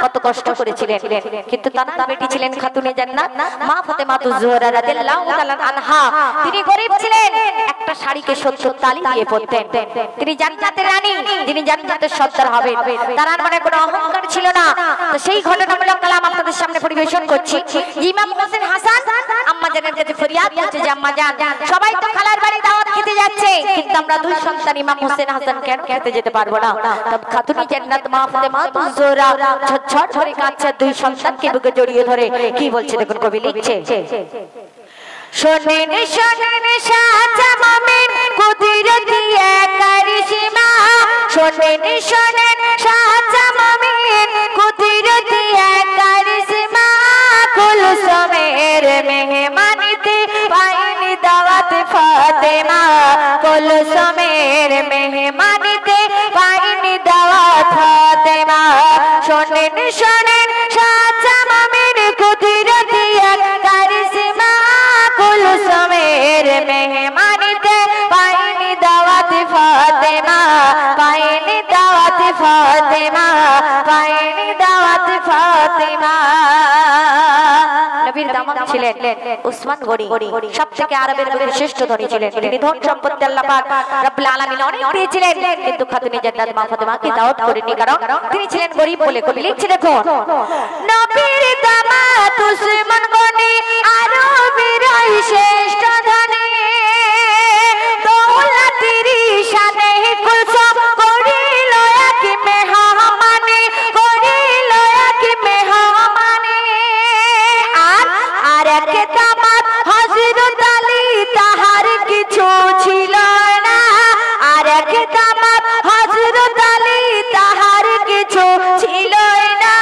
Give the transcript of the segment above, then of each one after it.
কত কষ্ট করেছিলেন, কিন্তু তার বেটি ছিলেন খাতুনে জান্নাত মা ফাতেমাতুজ জোহরা রাদিয়াল্লাহু তাআলা আনহা। তিনি গরীব ছিলেন, একটা শাড়িকে 70 তালি দিয়ে পরতেন। তিনি জান্নাতের রানী, যিনি জান্নাতের সর্দার হবেন, তার মনে কোনো অহংকার ছিল না। তো সেই ঘটনামূলক কালাম আপনাদের সামনে পরিবেশন করছি। ইমাম হোসেন হাসান আম্মা জানের কাছে ফরিয়াদ করছে যে আম্মা জান, সবাই তো খালার বাড়ি দাওয়াত খেতে যাচ্ছে, কিন্তু আমরা দুই সন্তান ইমাম হোসেন হাসান কেন খেতে যেতে পারবো না? তব খাতুনে জান্নাত মা ফাতেমাতুজ জোহরা ঝরঝর করে কাঁদছে, দুই সন্তানকে বুকে জড়িয়ে ধরে। কি বলছে দেখুন, কবি লিখছে, শোনেন শোনেন সাজা মামিন কুদরতি কারিশমা, শোনেন শোনেন সাজা মামিন কুদরতি কারিশমা, কুলসুমের মেহমানিতে পাইনি দাওয়াত ফাতেমা, কুলসুমের মেহমানিতে পাইনি দাওয়াত ফাতেমা। শোনেন শোনেন সাজা মামিন কুদরতি কারিশমা, কুলসুমের মেহমানিতে পাইনি দাওয়াত ফাতেমা, পাইনি দাওয়াত ফাতেমা, পাইনি দাওয়াত ফাতেমা। নবীর দামাত ছিলেন উসমান গনি, সবথেকে আরবের মধ্যে শ্রেষ্ঠ ধনী ছিলেন। তিনি ধন সম্পত্তি আল্লাহ পাক রব্বুল আলামিন অনেক দিয়েছিলেন, কিন্তু খাতুনে জান্নাত মা ফাতেমাকে দাওয়াত করেননি, কারণ তিনি ছিলেন গরীব বলে। কবি লিখছে দেখুন, নবীর দামাত উসমান গনি আরবের শ্রেষ্ঠ ধনী, দৌলতের শানে কুলসুম করিল এক মেহমানি, করিল এক মেহমানি। আর এক দামাত হযরত আলী, তাহার কিছু ছিল না, আর এক দামাত হযরত আলী, তাহার কিছু ছিল না।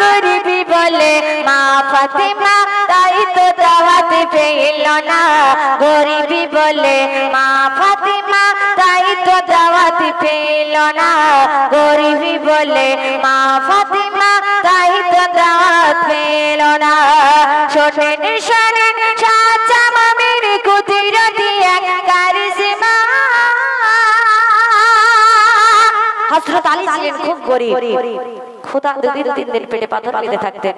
গরিবি বলে মা ফাতেমা তাই তো দাওয়াত পেল না, গরিবি বলে মা ফাতেমা তাই তো দাওয়াত পেল না, গরিবি বলে মা ফাতেমা তাই তো দাওয়াত পেল না। শোনেন শোনেন সাজা মামির কুদরতি কারিশমা। হযরত আলী ছিলেন খুব গরীব, খোদা দুদিন তিন পেটে পাথর বেঁধে থাকতেন।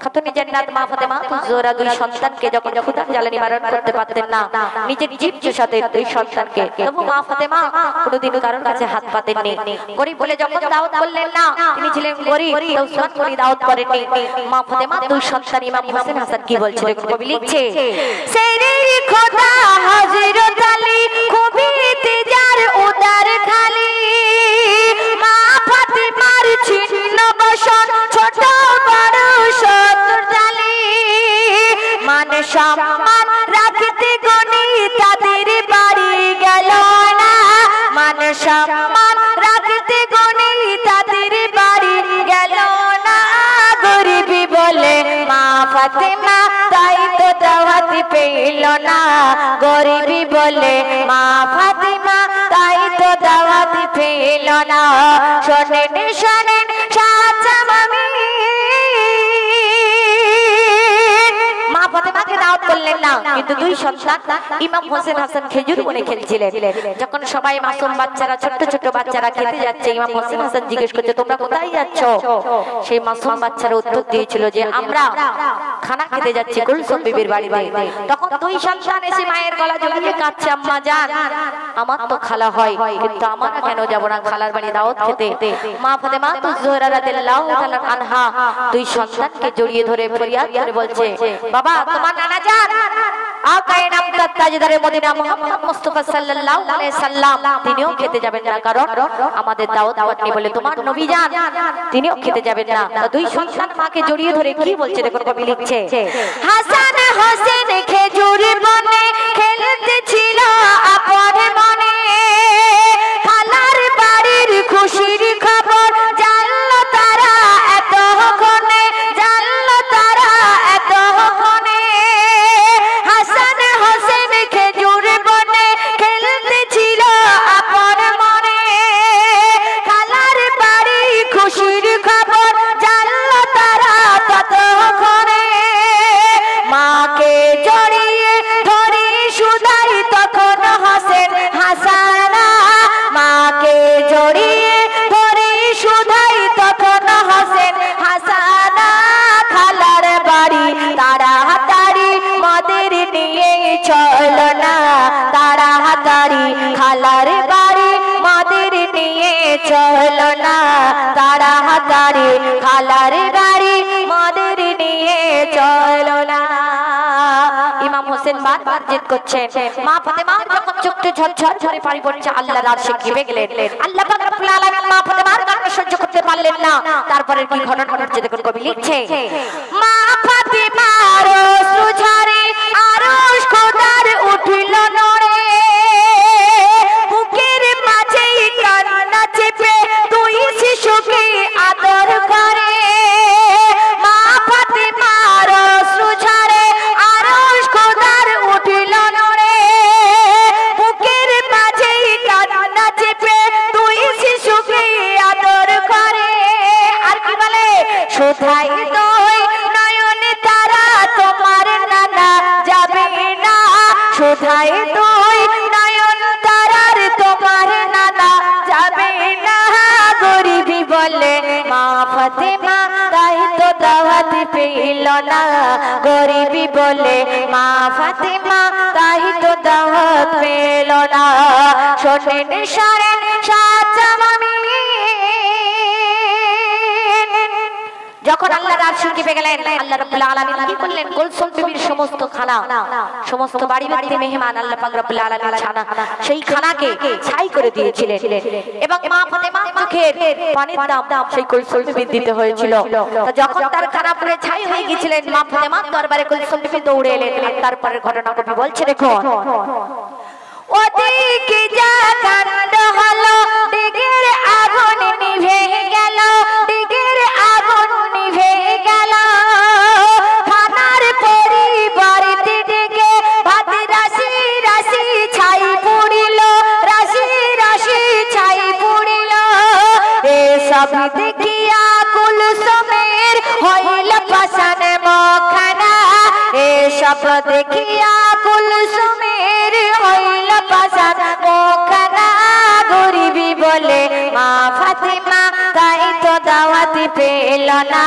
খাতুনে জান্নাত মা ফাতেমাতুজ জোহরা দুই সন্তানকে যখন ক্ষুধার জ্বালা নিবারণ করতে পারতেন না, নিজের জীব চুষাতেন দুই সন্তানকে, তবু মা ফাতেমা কোনোদিন কারোর কাছে হাত পাতেননি। গরীব বলে যখন দাওয়াত করলেন না, তিনি ছিলেন গরীব, উসমান গনি দাওয়াত করেননি। মা ফাতেমা দুই সন্তান ইমাম হোসেন হাসান কি বলছে দেখুন, কবি লিখছে, সেরে খোদা হযরত আলী খুবই তেজার উদার খালি, মা ফাতেমার ছিন্ন বসন ছোট বড় শত্রুর জালি, মান সম্মান রাখতে গনি তাদের বাড়ি গেল না, মান সম্মান রাখতে গনি তাদের বাড়ি গেল না। গরিবি বলে মা ফাতেমা তাই তো দাওয়াত পেল না, গরিবি বলে মা ফাতেমা তাই তো দাওয়াত পেল না। শোনেন শোনেন সাজা মামিন, মা ফাতেমাকে দাওয়াত করলেন না, কিন্তু দুই সন্তান ইমাম হোসেন হাসান খেজুর বনে খেলছিলেন। যখন সবাই মাসুম বাচ্চারা, ছোট ছোট বাচ্চারা খেতে যাচ্ছে, ইমাম হোসেন হাসান জিজ্ঞেস করছে তোমরা কোথায় যাচ্ছ? সেই মাসুম বাচ্চারা উত্তর দিয়েছিল যে আমরা খানা খেতে যাচ্ছি কুলসুম বিবির বাড়িতে। তখন দুই সন্তান এসে মায়ের গলা জড়িয়ে কাঁদছে, আম্মা জান আমার তো খালা হয়, কিন্তু আমরা কেন যাব না খালার বাড়ি দাওয়াত খেতে? মা ফাতেমাতুজ জোহরা রাদিয়াল্লাহু তাআলা আনহা দুই সন্তানকে জড়িয়ে ধরে ফরিয়াদ করে বলছে, বাবা তোমার নানা জান আকায়ে নামদার তাজদারে মদিনা মুহাম্মদ মুস্তাফা সাল্লাল্লাহু আলাইহি সাল্লাম তিনিও খেতে যাবেন না, কারণ আমাদের দাওয়াত পাননি বলে। তোমার নবী জান তিনিও খেতে যাবেন না। দুই সন্তান মাকে জড়িয়ে ধরে কি বলছে দেখো, কবি লিখছে, হাসান হোসেন খেজুর বনে খেলতে ছিল আপন মনে, খালার বাড়ির খুশির খবর জানলো তারা এতক্ষণে, জানলো তারা এতক্ষণে। হাসান হোসেন খেজুর বনে খেলতে ছিল আপন মনে, খালার বাড়ি খুশির খবর জানলো তারা ততক্ষণে। মাকে জড়িয়ে ধরে সুদাই তখন হোসেন চলো না তাড়াতাড়ি খালার গাড়ি মদের নিয়ে চলো না। ইমাম হোসেন বারবার জিদ করছেন। মা ফাতেমা যখন চোখে ঝরঝর ঝরে পানি পড়ছে আল্লাহর আরশে কেঁপে গেলেন। আল্লাহ পাক রব্বুল আলামিন মা ফাতেমার কান্না সহ্য করতে পারলেন না। তারপরে কি ঘটনা ঘটছে দেখুন কবি লিখছে। মা ফাতেমার অশ্রু ঝরে আরশ খোদার উঠিল নড়ে, বুকের মাঝেই কান্না চেপে দুই শিশুকে আদর করে। মা ফাতেমার অশ্রু ঝরে আরশ খোদার উঠিল নড়ে, বুকের মাঝেই কান্না চেপে দুই শিশুকে আদর করে। আর কি বলে? শুধাই দই নয়নে তারা তোমার নানা যাবে না, শুধাই দই নয়ন তারার তোমার নানা যাবে না। গরিবি বলে মা ফাতেমা তাই তো দাওয়াত পেল না, গরিবি বলে মা ফাতেমা তাই তো দাওয়াত পেল না। শোনেন শোনেন সাজা মামি, যখন আল্লাহর আরশে কেঁপে গেলেন আল্লাহ রাব্বুল আলামিন কি করলেন? কুলসুম বিবির সমস্ত খানা, সমস্ত বাড়ি বাড়িতে মেহমান আল্লাহ পাক রব্বুল আলামিন খানা, সেই খানাকে ছাই করে দিয়েছিলেন এবং মা ফাতেমার চোখের পানির দাম সেই কুলসুম বিবি দিতে হয়েছিল। তো যখন তার খানা পুরো ছাই হয়ে গিয়েছিলেন মা ফাতেমার দরবারে কুলসুম বিবি দৌড়ে এলেন। তারপরের ঘটনা কবি বলছে দেখুন। ওদিকে যা কাণ্ড হলো, দিগের আগুন নিভে গেল, দিগের আগুন নিভে গেল। খানার পরিবারটি ডেকে ভাত রাশি রাশি ছাই পুড়িল, রাশি রাশি ছাই পুড়িল। এসব দেখিয়া কুলসুমের হইল পাষাণ মুখখানা, এসব দেখিয়া কুলসুমের হইল পাষাণ মুখখানা। গরিবি বলে মা ফাতেমা তাই তো দাওয়াত পেল না,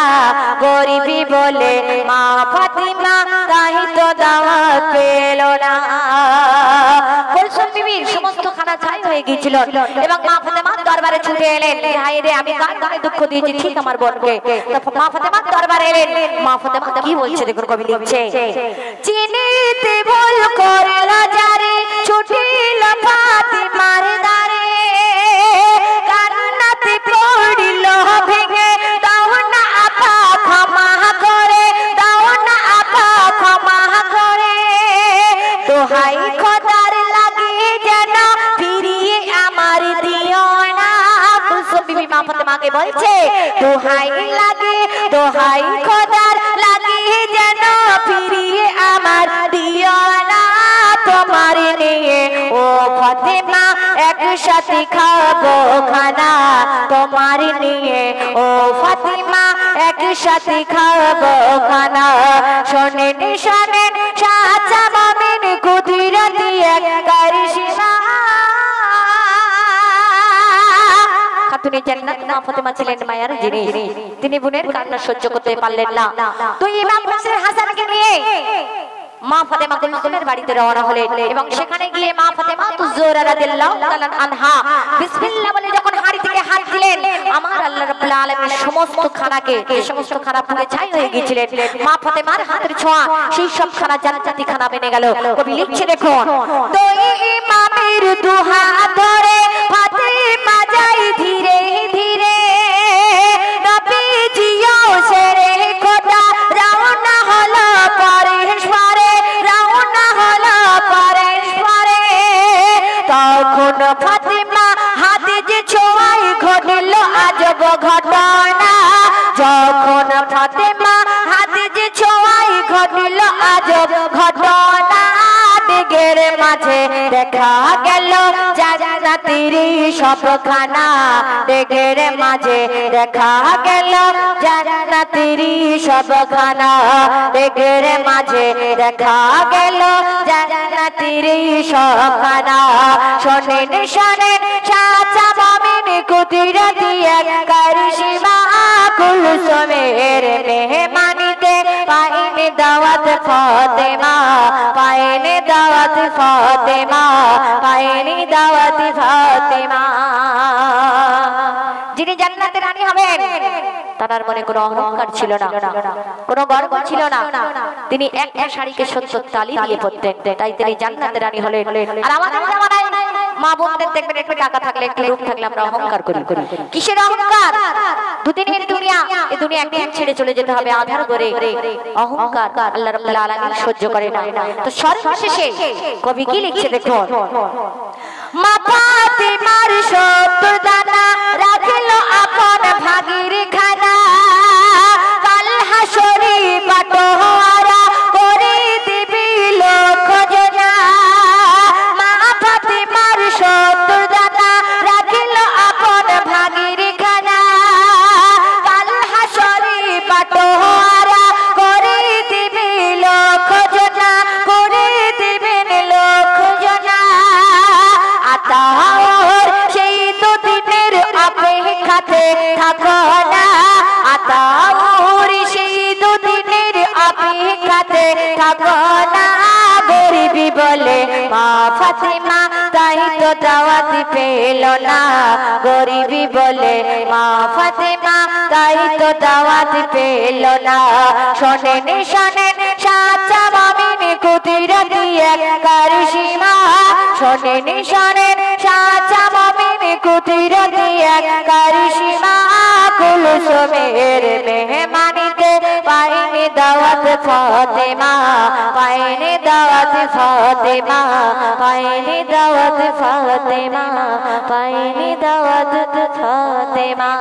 গরিবি বলে মা ফাতেমা তাই তো দাওয়াত পেল না। কুলসুম বিবির সমস্ত খানা ছাই হয়ে গিয়েছিল এবং মা ফাতেমার দরবারে ছুটে এলেন। হায় রে, আমি কার কানে দুঃখ দিয়েছি ঠিক আমার বোনকে। মা ফাতেমার দরবারে এলেন। মা ফাতেমা কি বলছে দেখুন কবি লিখছে। চিনিতে ভুল করল যারে ছুটিল ফাতেমার দ্বারে, কান্নাতে পড়িল ভেঙে দাও না আপা ক্ষমা করে, দাও না আপা ক্ষমা করে। দোহাই খোদার লাগে যেন ফিরিয়ে আমার দিও না। কুলসুম বিবি মা ফাতেমাকে বলছে দোহাই লাগে, দোহাই খোদার লাগে যেন ফিরিয়ে আমার দিও না। তোমার নিয়ে ও ফাতেমা একসাথে খাবো খানা, তোমার নিয়ে ও ফাতেমা একসাথে খাবো খানা। শোনেন শোনেন সাজা মামিন কুদরতি এক কারিশমা। খাতুনে জান্নাত মা ফাতেমা ছিলেন মায়ার জিনিস। তিনি বোনের কান্না সহ্য করতে পারলেন না। তুই ইমাম হোসেন হাসানকে নিয়ে মা ফাতেমা কুলসুমের বাড়িতে রওনা হলেন এবং সেখানে গিয়ে মা ফাতেমা তুজোরা রাদিয়াল্লাহু তাআলা আনহা বিসমিল্লাহ বলে যখন হাড়ি থেকে হাত দিলেন, আমার আল্লাহ রাব্বুল আলামিন সমস্ত খানাকে, যে সমস্ত খানা পুড়ে ছাই হয়ে গিয়েছিলেন, মা ফাতেমার হাতের ছোঁয়া সেই সব খানা জান্নাতি খানা বেনে গেল। কবি লিখছে দেখুন। দুই ইমামের দুহাত ধরে ফাতেমা যাই ধীরে ধীরে, নবীজিও সেরে খোদা রওনা হলো পরেশবারে, রওনা হলো পরেশবারে। তখন ফাতেমা হাতে যে ছোঁয়ায় ঘটল আজব ঘটনা, যখন ফাতেমা হাতে যে ছোঁয়ায় ঘটল আজব ঘটনা। দিগের মাঝে দেখা গেল জান্নাতের সবখানা, দিগের মাঝে দেখা গেল জান্নাতের সবখানা, দিগের মাঝে দেখা গেল জান্নাতের সবখানা। শোনেন শোনেন সাজা মামিন কুদরতি এক কারিশমা। কুলসুমের মেহমানিতে পাইনি দাওয়াত ফাতেমা, পাইনি দাওয়াত ফাতেমা, পাইনি দাওয়াত ফাতেমা। যিনি জান্নাতের রানী হবেন তার মনে কোনো অহংকার ছিল না, কোনো গর্ব ছিল না। তিনি একটা শাড়িকে 70 তালি দিয়ে পরতেন, তাই তিনি জান্নাতের রানী হলেন। আর আমাদের জামানায় মা বোনদের দেখবেন একটু টাকা থাকলে একটু রূপ থাকলে আমরা অহংকার করি। কিসের অহংকার? দুদিনের দুনিয়া, এই দুনিয়া একদিন ছেড়ে চলে যেতে হবে। আধার করে অহংকার আল্লাহ রাব্বুল আলামিন সহ্য করে না। তো সর্বশেষে কবি কি লিখছে দেখুন, মা ফাতিমার 70 দানা রাখিলো আপন ভাগির খানা, কাল হাসরে বাটোয়ারা করে দিবি লোক জনা। মা ফাতিমার 70 দানা রাখিলো আপন ভাগির খানা, কাল হাসরে বাটোয়ারা করে দিবি লোক জনা, করে দিবেন লোক জনা। আতাওর সেই দুদিনের অপেক্ষাতে থাকো না, আতাওর সেই দুদিনের অপেক্ষাতে থাকো না। গরিবি বলে মা ফাতিমা তাই তো দাওয়াত পেল না, গরিবি বলে মা ফাতিমা তাই তো দাওয়াত পেল না। শোনেন শোনেন সাচ্চা মুমিন কুদরতি এক কারিশমা, শোনেন শোনেন সাচ্চা মুমিন কুদরতি এক কারিশমা। কুলসুমের মেহমানিতে পাইনি দাওয়াত ফাতেমা, পাইনি দাওয়াত ফাতেমা, পাইনি দাওয়াত ফাতেমা, পাইনি দাওয়াত ফাতেমা।